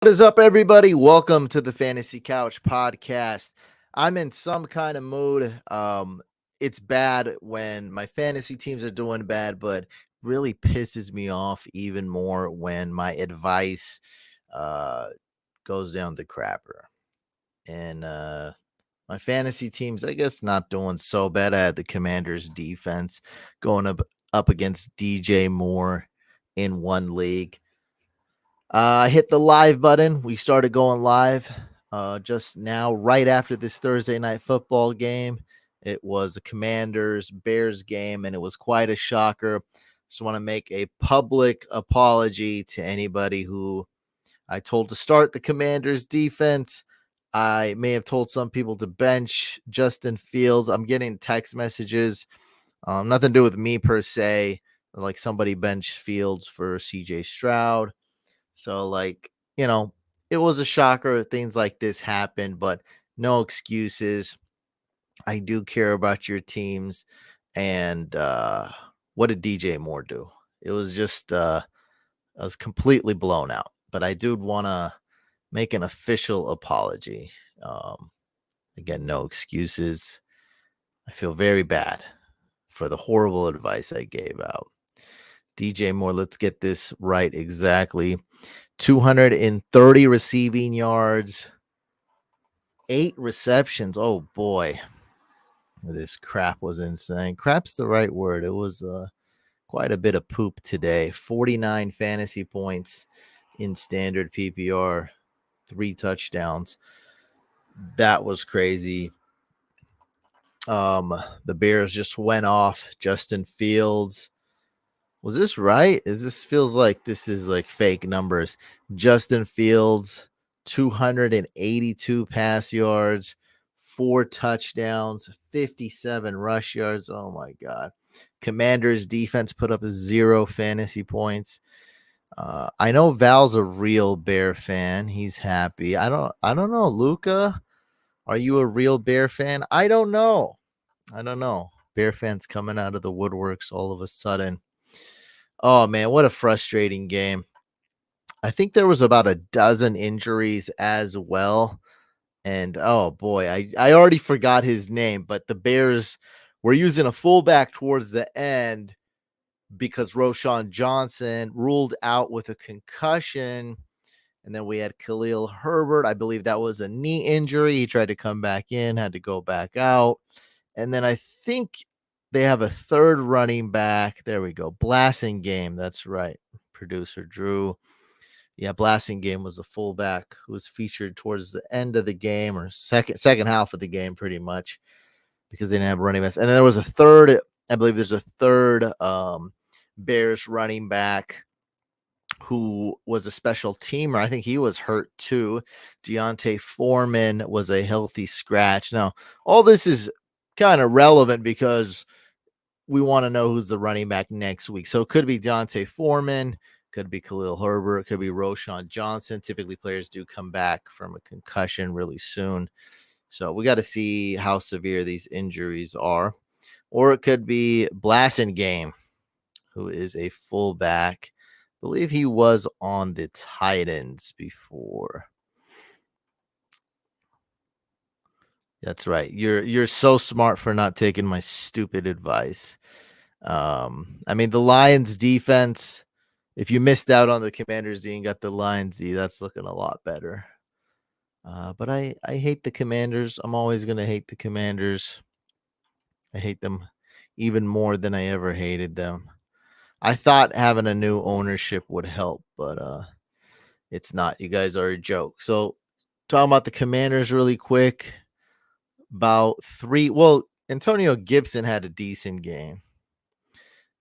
What is up, everybody? Welcome to the Fantasy Couch podcast. I'm in some kind of mood. It's bad when my fantasy teams are doing bad, but really pisses me off even more when my advice uh, goes down the crapper. And my fantasy teams, I guess, not doing so bad. I had the Commanders defense going up against DJ Moore in one league. I hit the live button. We started going live just now, right after this Thursday night football game. It was a Commanders Bears game, and it was quite a shocker. Just want to make a public apology to anybody who I told to start the Commanders defense. I may have told some people to bench Justin Fields. I'm getting text messages, nothing to do with me per se, like somebody benched Fields for CJ Stroud. So, it was a shocker. Things like this happen, but no excuses. I do care about your teams. And what did DJ Moore do? It was just, I was completely blown out. But I do want to make an official apology. Um, Again, no excuses. I feel very bad for the horrible advice I gave out. DJ Moore, let's get this right exactly. 230 receiving yards, 8 receptions. Oh boy, this crap was insane. Crap's the right word. It was quite a bit of poop today. 49 fantasy points in standard PPR, 3 touchdowns. That was crazy. The Bears just went off. Justin Fields. Was this right? Feels like this is like fake numbers? Justin Fields, 282 pass yards, 4 touchdowns, 57 rush yards. Oh my god. Commanders defense put up 0 fantasy points. I know Val's a real Bear fan. He's happy. I don't know, Luca. Are you a real Bear fan? I don't know. Bear fans coming out of the woodworks all of a sudden. Oh man, what a frustrating game. I think there was about a dozen injuries as well. And oh boy, I already forgot his name, but the Bears were using a fullback towards the end because Roshan Johnson ruled out with a concussion. And then we had Khalil Herbert. I believe that was a knee injury. He tried to come back in, had to go back out. And then I think they have a third running back. There we go. Blasting Game. That's right. Producer Drew. Yeah, Blasting Game was a fullback who was featured towards the end of the game, or second half of the game, pretty much, because they didn't have running backs. And then there was a third. I believe there's a third Bears running back who was a special teamer. I think he was hurt too. Deontay Foreman was a healthy scratch. Now, all this is kind of relevant because we want to know who's the running back next week. So it could be Deontay Foreman, could be Khalil Herbert, could be Roshan Johnson. Typically, players do come back from a concussion really soon. So we got to see how severe these injuries are. Or it could be Blasting Game, who is a fullback. I believe he was on the Titans before. That's right. You're so smart for not taking my stupid advice. I mean, the Lions defense, if you missed out on the Commanders D and got the Lions D, that's looking a lot better. But I hate the Commanders. I'm always going to hate the Commanders. I hate them even more than I ever hated them. I thought having a new ownership would help, but it's not. You guys are a joke. So, talking about the Commanders really quick. Antonio Gibson had a decent game.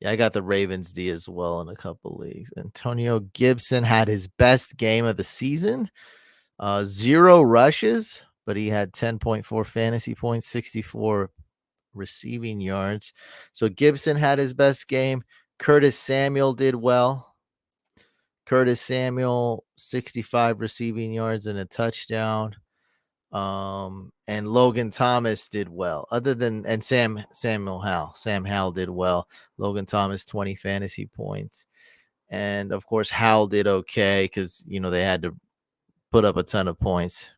Yeah, I got the Ravens D as well in a couple leagues. Antonio Gibson had his best game of the season. 0 rushes, but he had 10.4 fantasy points, 64 receiving yards. So Gibson had his best game. Curtis Samuel did well. Curtis Samuel, 65 receiving yards and a touchdown. And Logan Thomas did well. Sam Howell did well. Logan Thomas, 20 fantasy points. And of course, Howell did okay because they had to put up a ton of points.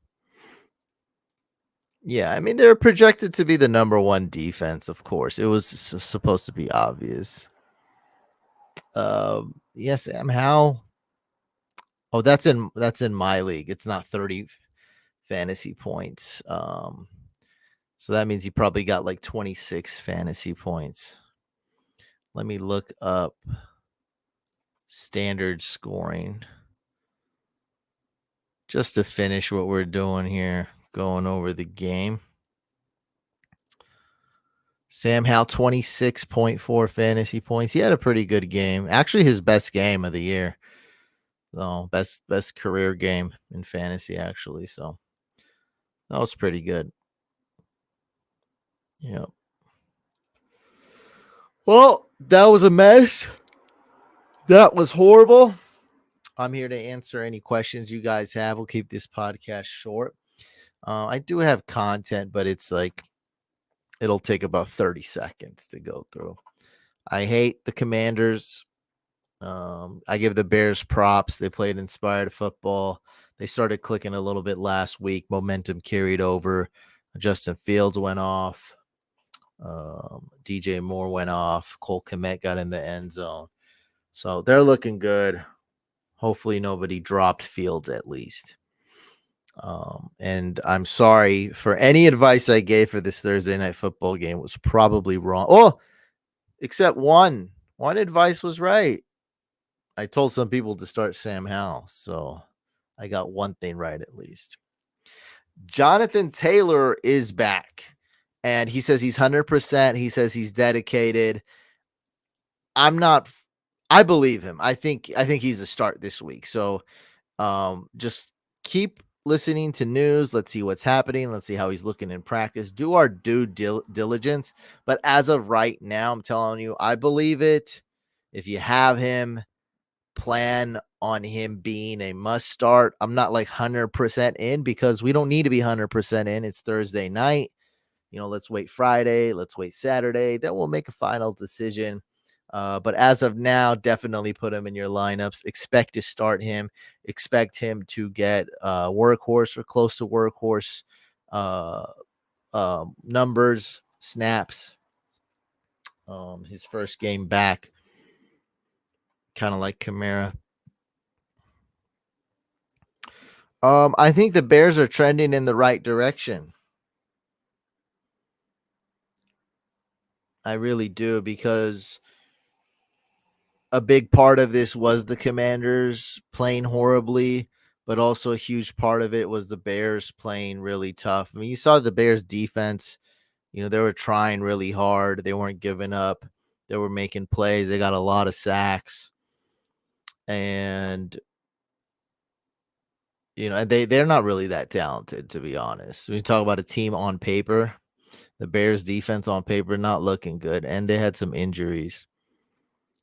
Yeah, I mean, they're projected to be the number one defense, of course. It was supposed to be obvious. Yes, Sam Howell. Oh, that's in my league. It's not 30 fantasy points. So that means he probably got like 26 fantasy points. Let me look up standard scoring just to finish what we're doing here, going over the game. Sam Howell, 26.4 fantasy points. He had a pretty good game. Actually, his best game of the year. So best career game in fantasy, actually. So that was pretty good. Yeah. Well, that was a mess. That was horrible. I'm here to answer any questions you guys have. We'll keep this podcast short. I do have content, but it's like it'll take about 30 seconds to go through. I hate the Commanders. I give the Bears props. They played inspired football. They started clicking a little bit last week. Momentum carried over. Justin Fields went off. DJ Moore went off. Cole Kmet got in the end zone. So they're looking good. Hopefully nobody dropped Fields at least. And I'm sorry for any advice I gave for this Thursday night football game was probably wrong. Oh, except one. One advice was right. I told some people to start Sam Howell, so I got one thing right at least. Jonathan Taylor is back, and he says he's 100%. He says he's dedicated. I'm not. I believe him. I think he's a start this week. So, just keep listening to news. Let's see what's happening. Let's see how he's looking in practice. Do our due diligence. But as of right now, I'm telling you, I believe it. If you have him, plan on him being a must start. I'm not like 100% in because we don't need to be 100% in. It's Thursday night. Let's wait Friday. Let's wait Saturday. Then we'll make a final decision. But as of now, definitely put him in your lineups. Expect to start him. Expect him to get workhorse or close to workhorse numbers, snaps. His first game back, kind of like Kamara. I think the Bears are trending in the right direction. I really do, because a big part of this was the Commanders playing horribly, but also a huge part of it was the Bears playing really tough. I mean, you saw the Bears defense, they were trying really hard. They weren't giving up. They were making plays. They got a lot of sacks. And they're not really that talented, to be honest. We talk about a team on paper. The Bears defense on paper not looking good, and they had some injuries.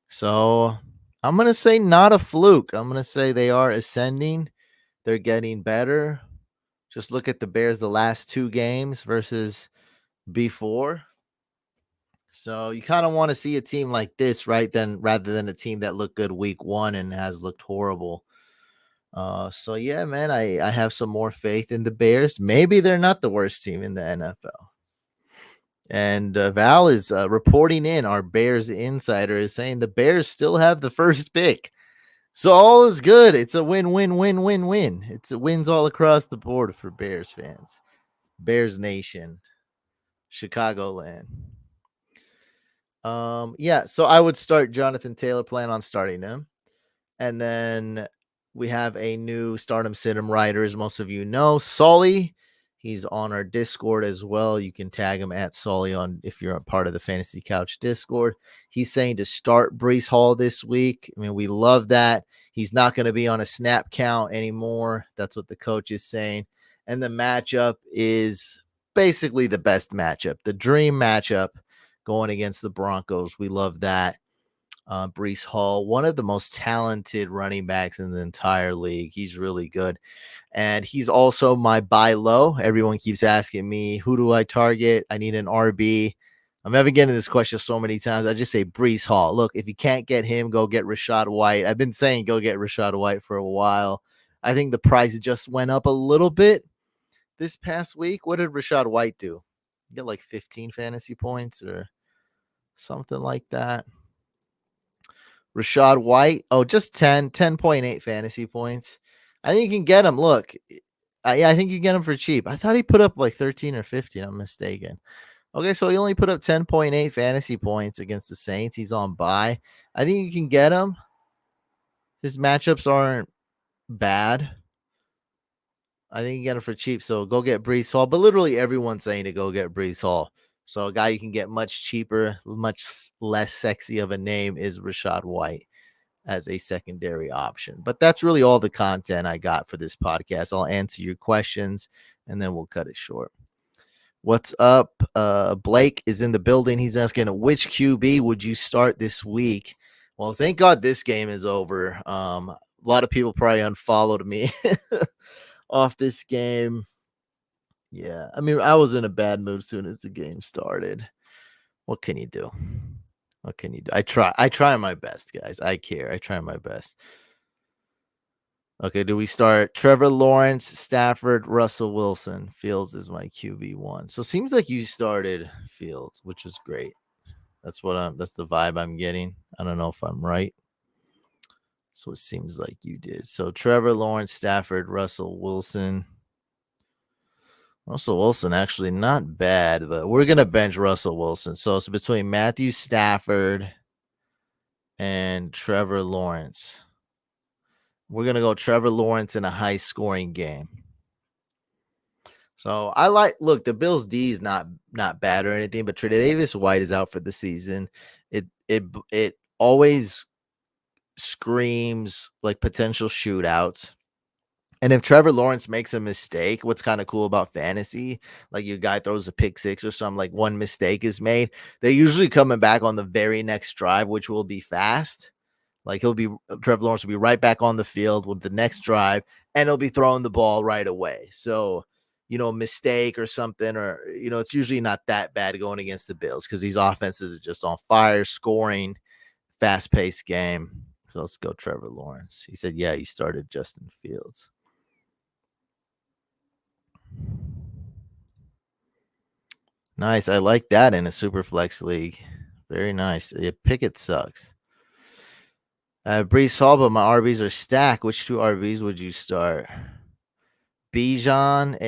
So I'm going to say not a fluke. I'm going to say they are ascending. They're getting better. Just look at the Bears the last two games versus before. So you kind of want to see a team like this, right? Then rather than a team that looked good week one and has looked horrible. So yeah, man, I have some more faith in the Bears. Maybe they're not the worst team in the NFL. And Val is reporting in. Our Bears insider is saying the Bears still have the first pick. So all is good. It's a win, win, win, win, win. It's wins all across the board for Bears fans. Bears Nation, Chicagoland. Yeah, so I would start Jonathan Taylor, plan on starting him. And then we have a new Stardom Sit-em writer, as most of you know, Sully. He's on our Discord as well. You can tag him at Sully if you're a part of the Fantasy Couch Discord. He's saying to start Breece Hall this week. I mean, we love that. He's not going to be on a snap count anymore. That's what the coach is saying. And the matchup is basically the best matchup, the dream matchup going against the Broncos. We love that. Breece Hall, one of the most talented running backs in the entire league. He's really good. And he's also my buy low. Everyone keeps asking me, who do I target? I need an RB. I'm having getting this question so many times. I just say Breece Hall. Look, if you can't get him, go get Rachaad White. I've been saying go get Rachaad White for a while. I think the price just went up a little bit this past week. What did Rashad White do? Get like 15 fantasy points or something like that. Rashad White, oh, just 10.8 fantasy points. I think you can get him. Look, yeah, I think you get him for cheap. I thought he put up like 13 or 15. I'm mistaken. Okay, so he only put up 10.8 fantasy points against the Saints. He's on bye. I think you can get him. His matchups aren't bad. I think you get him for cheap. So go get Brees Hall. But literally everyone's saying to go get Brees Hall. So a guy you can get much cheaper, much less sexy of a name is Rashad White as a secondary option. But that's really all the content I got for this podcast. I'll answer your questions and then we'll cut it short. What's up? Blake is in the building. He's asking, which QB would you start this week? Well, thank God this game is over. A lot of people probably unfollowed me off this game. Yeah, I mean, I was in a bad mood as soon as the game started. What can you do? What can you do? I try my best, guys. I care. I try my best. Okay, do we start Trevor Lawrence, Stafford, Russell Wilson? Fields is my QB1. So it seems like you started Fields, which was great. That's the vibe I'm getting. I don't know if I'm right. So it seems like you did. So Trevor Lawrence, Stafford, Russell Wilson. Russell Wilson actually not bad, but we're gonna bench Russell Wilson. So it's between Matthew Stafford and Trevor Lawrence. We're going to go Trevor Lawrence in a high scoring game. So look, the Bills D is not bad or anything, but Tre'Davious White is out for the season. It always screams like potential shootouts. And if Trevor Lawrence makes a mistake, what's kind of cool about fantasy, like your guy throws a pick six or something, like one mistake is made, they're usually coming back on the very next drive, which will be fast. Like Trevor Lawrence will be right back on the field with the next drive, and he'll be throwing the ball right away. So, a mistake or something, or, it's usually not that bad going against the Bills because these offenses are just on fire, scoring, fast-paced game. So let's go Trevor Lawrence. He said, yeah, you started Justin Fields. Nice. I like that in a super flex league. Very nice. Yeah, Pickett sucks. Brees Hall, but my RBs are stacked. Which two RBs would you start? Bijan,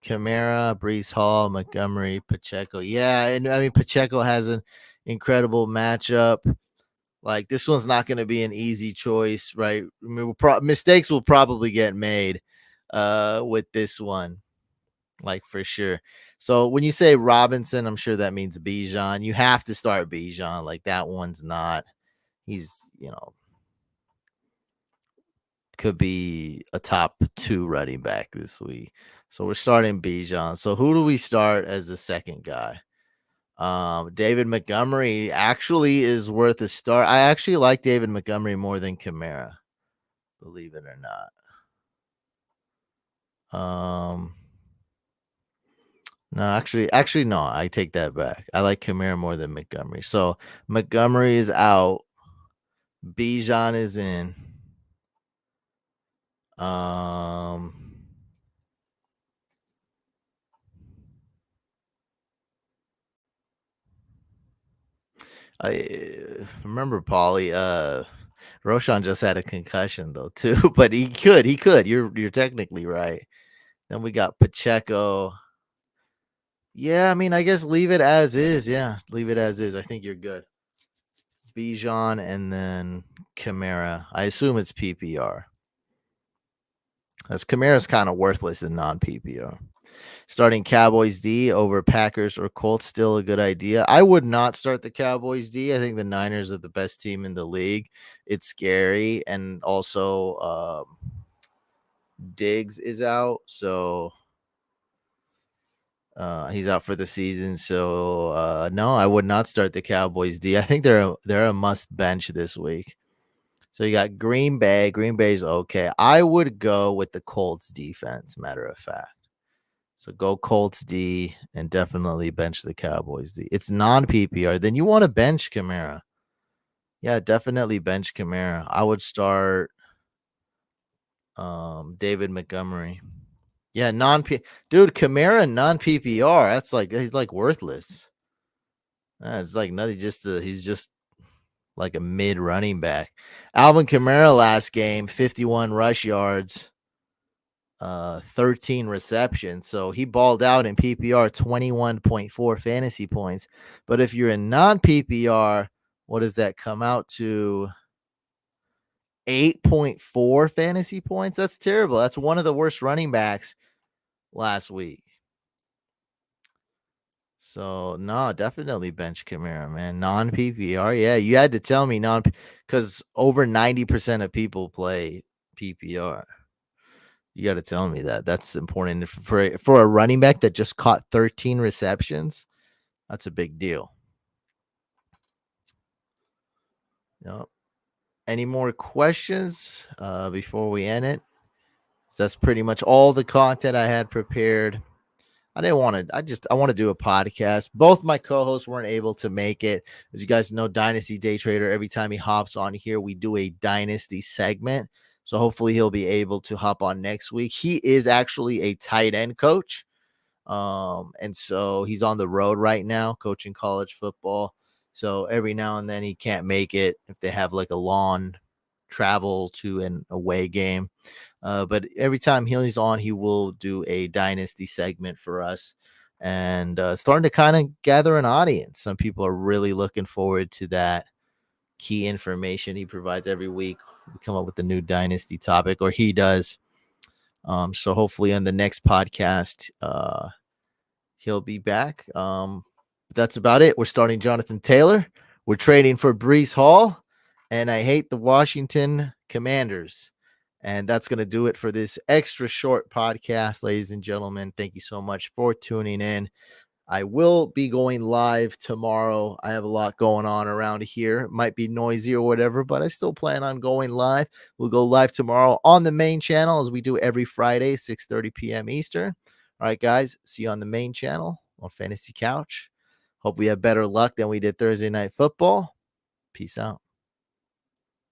Kamara, Brees Hall, Montgomery, Pacheco. Yeah, and I mean Pacheco has an incredible matchup. Like this one's not going to be an easy choice, right? I mean, mistakes will probably get made with this one, like for sure. So when you say Robinson, I'm sure that means Bijan. You have to start Bijan. Like that one's not. He's, could be a top 2 running back this week. So we're starting Bijan. So who do we start as the second guy? David Montgomery actually is worth a start. I actually like David Montgomery more than Kamara, believe it or not. No, actually, no. I take that back. I like Kamara more than Montgomery. So Montgomery is out. Bijan is in. I remember Paulie. Roshan just had a concussion though too, but he could. You're technically right. Then we got Pacheco. Yeah, I mean, I guess leave it as is. Yeah, leave it as is. I think you're good. Bijan and then Kamara. I assume it's PPR. As Kamara's kind of worthless in non PPR. Starting Cowboys D over Packers or Colts still a good idea. I would not start the Cowboys D. I think the Niners are the best team in the league. It's scary, and also Diggs is out, so he's out for the season. So no, I would not start the Cowboys D. I think they're a must bench this week. So you got Green Bay. Green Bay's okay. I would go with the Colts defense, matter of fact. So go Colts D and definitely bench the Cowboys D. It's non-PPR. Then you want to bench Kamara. Yeah, definitely bench Kamara. I would start. David Montgomery. Yeah, dude, Kamara non PPR. That's like he's like worthless. It's like nothing. He's just like a mid running back. Alvin Kamara last game, 51 rush yards, 13 receptions. So he balled out in PPR, 21.4 fantasy points. But if you're in non PPR, what does that come out to? 8.4 fantasy points. That's terrible. That's one of the worst running backs last week. So no, definitely bench Kamara, man. Non PPR, yeah. You had to tell me because over 90% of people play PPR. You got to tell me that. That's important for a running back that just caught 13 receptions. That's a big deal. Yep. Any more questions before we end it? So that's pretty much all the content I had prepared. I didn't want to. I want to do a podcast. Both my co-hosts weren't able to make it. As you guys know, Dynasty Day Trader, every time he hops on here, we do a Dynasty segment. So hopefully he'll be able to hop on next week. He is actually a tight end coach. And so he's on the road right now coaching college football. So every now and then he can't make it if they have like a long travel to an away game. But every time he's on, he will do a dynasty segment for us and starting to kind of gather an audience. Some people are really looking forward to that key information he provides every week. We come up with a new dynasty topic, or he does. So hopefully on the next podcast, he'll be back. That's about it. We're starting Jonathan Taylor. We're trading for Breece Hall, and I hate the Washington Commanders. And that's going to do it for this extra short podcast, ladies and gentlemen. Thank you so much for tuning in. I will be going live tomorrow. I have a lot going on around here. It might be noisy or whatever, but I still plan on going live. We'll go live tomorrow on the main channel as we do every Friday, 6:30 p.m. Eastern. All right, guys. See you on the main channel on Fantasy Couch. Hope we have better luck than we did Thursday Night Football. Peace out.